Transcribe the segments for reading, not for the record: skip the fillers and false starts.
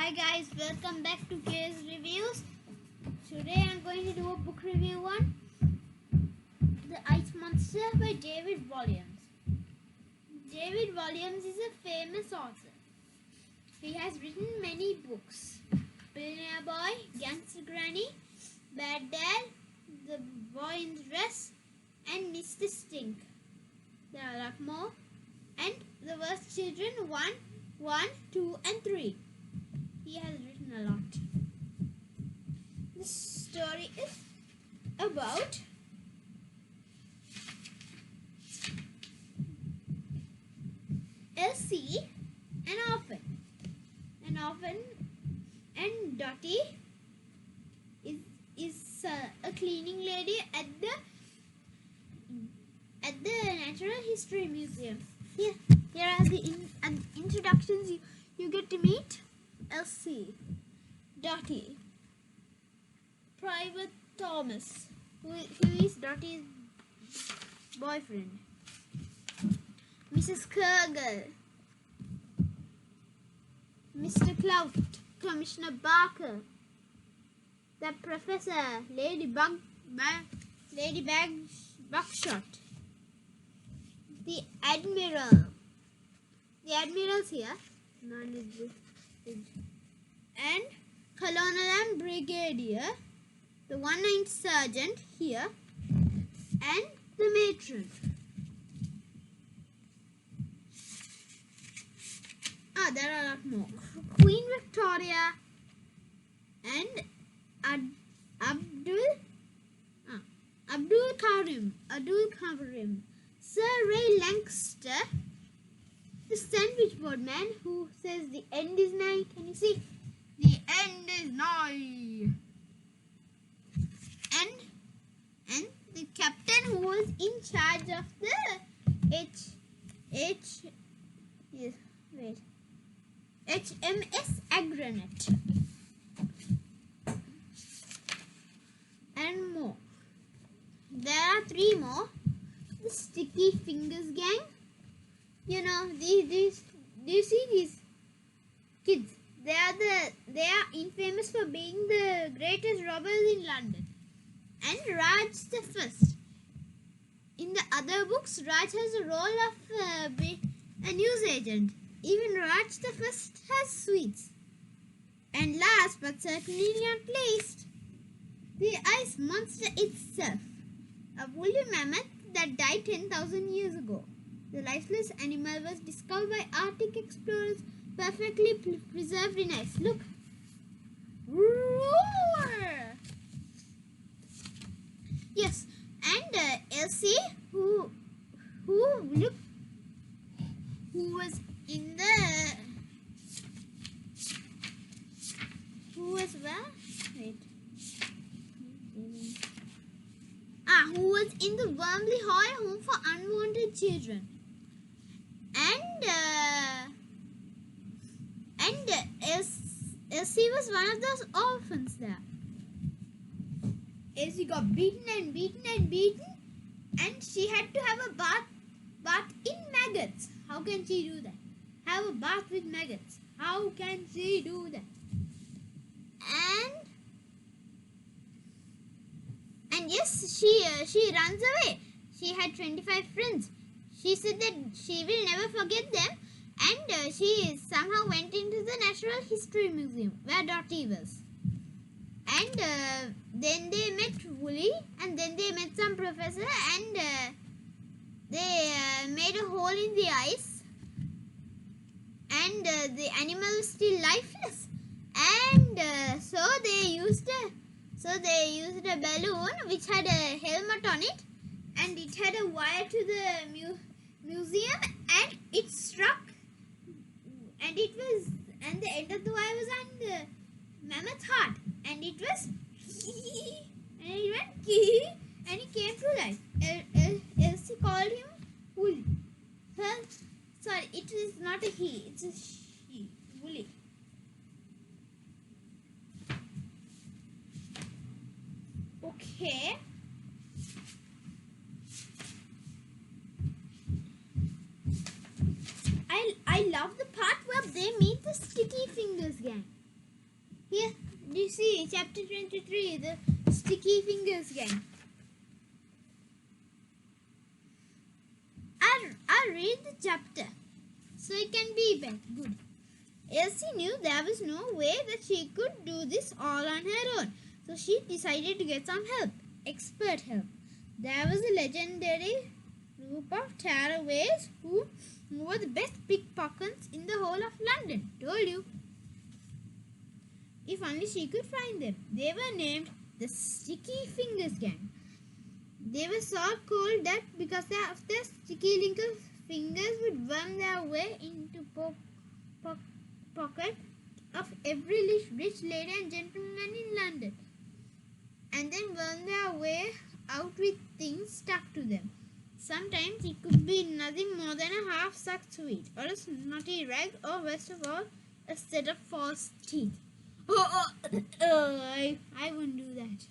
Hi guys, welcome back to Kale's Reviews. Today I'm going to do a book review on The Ice Monster by David Walliam. David Walliam is a famous author. He has written many books. Billionaire Boy, Gangster Granny, Bad Dad, The Boy in the Dress, and Mr. Stink. There are a lot more. And The Worst Children 1, 2 and 3. He has written a lot. This story is about Elsie, an orphan. And Dottie is a cleaning lady at the Natural History Museum. Here are the introductions. You get to meet Elsie, Dottie, Private Thomas, who is Dottie's boyfriend, Mrs. Kurgle, Mr. Clout, Commissioner Barker, the Professor, Lady Buckshot, the Admiral. The Admiral's here. And Colonel and Brigadier, the 1-9th Sergeant here, and the Matron. There are a lot more. Queen Victoria and Abdul Karim, Sir Ray Lancaster, the sandwich board man who says the end is nigh. Can you see? The end is nigh. And the captain who was in charge of the HMS Agranet. And more. There are 3 more. The Sticky Fingers gang. You know, do you see these kids? They are infamous for being the greatest robbers in London. And Raj the First. In the other books, Raj has a role of a news agent. Even Raj the First has sweets. And last but certainly not least, the ice monster itself. A woolly mammoth that died 10,000 years ago. The lifeless animal was discovered by Arctic explorers, perfectly preserved in ice. Look. Roar! Yes, and Elsie, who was in the who was in the Wormley Hall home for unwanted children. And Elsie was one of those orphans there. Elsie got beaten, and she had to have a bath in maggots. How can she do that? Have a bath with maggots. How can she do that? And yes, she runs away. She had 25 friends. She said that she will never forget them, and she somehow went into the Natural History Museum where Dottie was. And then they met Woolly, and then they met some professor, and they made a hole in the ice, and the animal was still lifeless. And so they used a balloon which had a helmet on it, and it had a wire to the museum, and it struck, and the end of the wire was on the mammoth's heart, and it was and it went and he came to life. Elsie called him Woolly. Sorry, it is not a he, it's a she. Woolly. Okay. I love the part where they meet the Sticky Fingers gang. you see chapter 23, the Sticky Fingers Gang. I'll read the chapter so it can be good. Elsie knew there was no way that she could do this all on her own, so she decided to get some help, expert help. There was a legendary group of tearaways who were the best pickpockets in the whole of London. Told you. If only she could find them. They were named the Sticky Fingers Gang. They were so called that because of their sticky little fingers would worm their way into pocket of every rich lady and gentleman in London, and then worm their way out with things stuck to them. Sometimes it could be nothing more than a half-sucked sweet, or a snotty rag, or worst of all, a set of false teeth. I won't do that.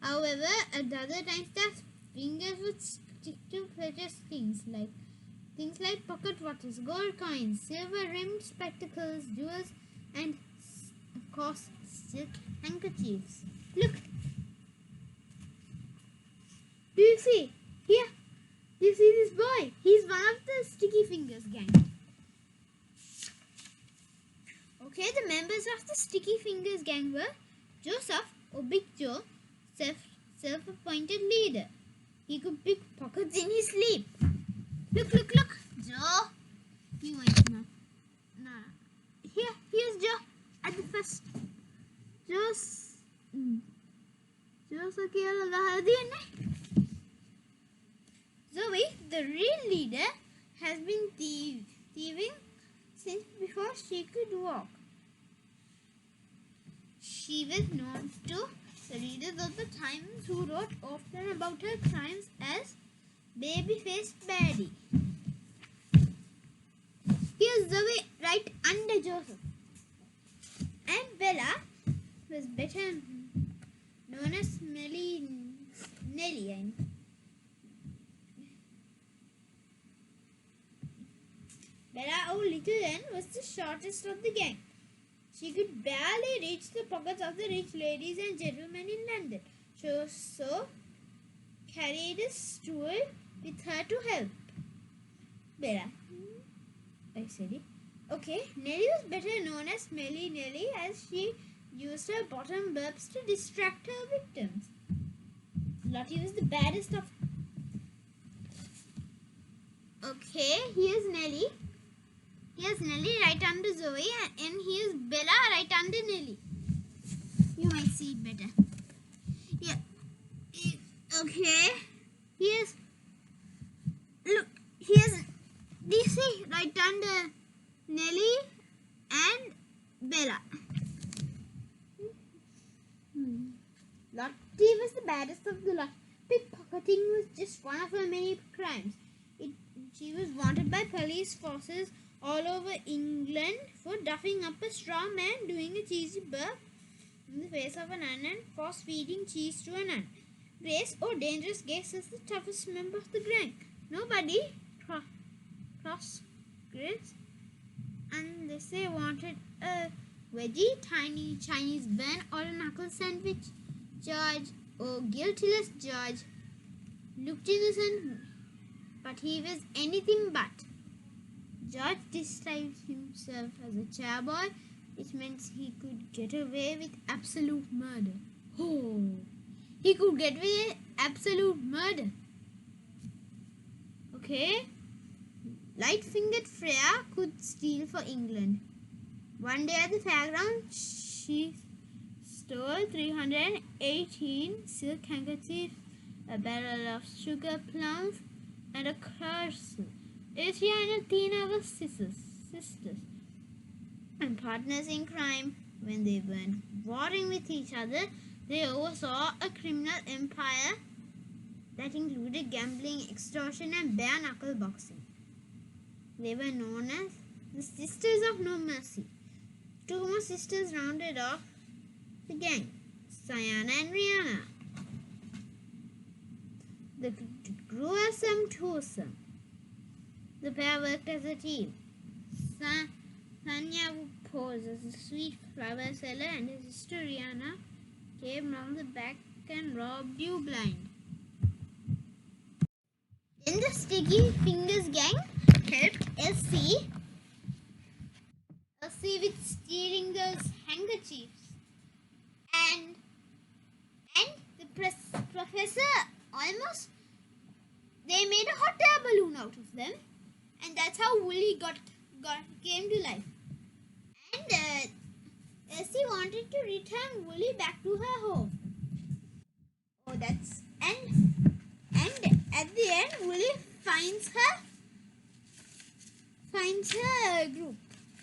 However, at other times their fingers would stick to precious things like pocket watches, gold coins, silver-rimmed spectacles, jewels, and, of course, silk handkerchiefs. Look! Do you see? Here! Do you see this boy? He's one of the Sticky Fingers gang. Okay, the members of the Sticky Fingers gang were Joseph, or Big Joe, self-appointed leader. He could pick pockets in his sleep. Look, Joe. You wait now. No. Here's Joe at the first. Joe's Zoe, the real leader, has been thieving since before she could walk. She was known to the readers of the Times, who wrote often about her crimes as baby-faced baddie. Here's Zoe right under Joseph. And Bella was better known as Nellie. Bella O'Littleton was the shortest of the gang. She could barely reach the pockets of the rich ladies and gentlemen in London. So carried a stool with her to help. Bella. I said it. Okay, Nellie was better known as Smelly Nellie, as she used her bottom burps to distract her victims. Lottie was the baddest of... Okay, here's Nellie. Here's Nellie right under Zoe, and here's Bella right under Nellie. You might see it better. Yeah. Okay. Here's DC right under Nellie and Bella. Lottie was the baddest of the lot. Pickpocketing was just one of her many crimes. She was wanted by police forces all over England for duffing up a straw man, doing a cheesy burp in the face of a nun, and force-feeding cheese to a nun. Grace, or Dangerous Grace, is the toughest member of the gang. Nobody crossed Grace unless they wanted a veggie, tiny Chinese bun, or a knuckle sandwich. George, or Guiltyless George, looked innocent, but he was anything but. George described himself as a chairboy, which meant he could get away with absolute murder. Oh, he could get away with absolute murder. Okay. Light-fingered Freya could steal for England. One day at the fairground, she stole 318 silk handkerchiefs, a barrel of sugar plums, and a castle. Asia and Athena were sisters and partners in crime. When they weren't warring with each other, they oversaw a criminal empire that included gambling, extortion, and bare-knuckle boxing. They were known as the Sisters of No Mercy. Two more sisters rounded off the gang, Sayana and Rihanna. The gruesome twosome. The pair worked as a team. Tanya would pose as a sweet flower seller and his sister Rihanna came round the back and robbed you blind. Then the Sticky Fingers gang helped Elsie with stealing those handkerchiefs. And the professor almost, they made a hot air balloon out of them, and that's how Woolly came to life. And Elsie wanted to return Woolly back to her home. Oh, that's and at the end, Woolly finds her group.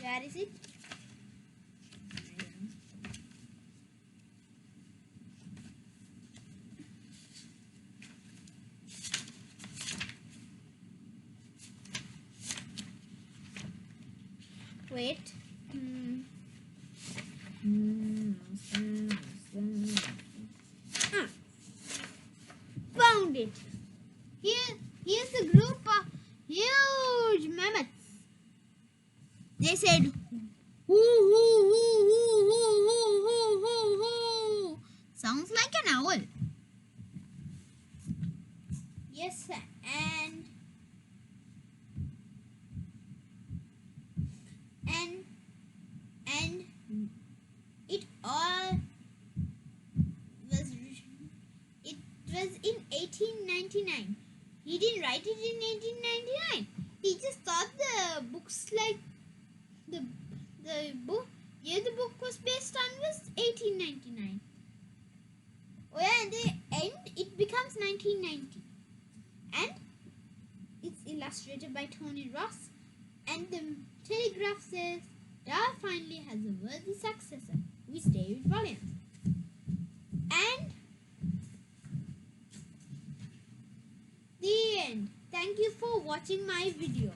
Where is it? Wait. Found it. Here's a group of huge mammoths. They said, hoo, hoo, hoo, hoo, hoo, hoo, hoo, hoo. Sounds like an owl. Yes, and it all was in 1899. He didn't write it in 1899. He just thought the books like the book the book was based on was 1899. Oh yeah, and the end it becomes 1990, and it's illustrated by Tony Ross, and the Telegraph says Dar finally has a worthy successor, who is David Walliam. And the end. Thank you for watching my video.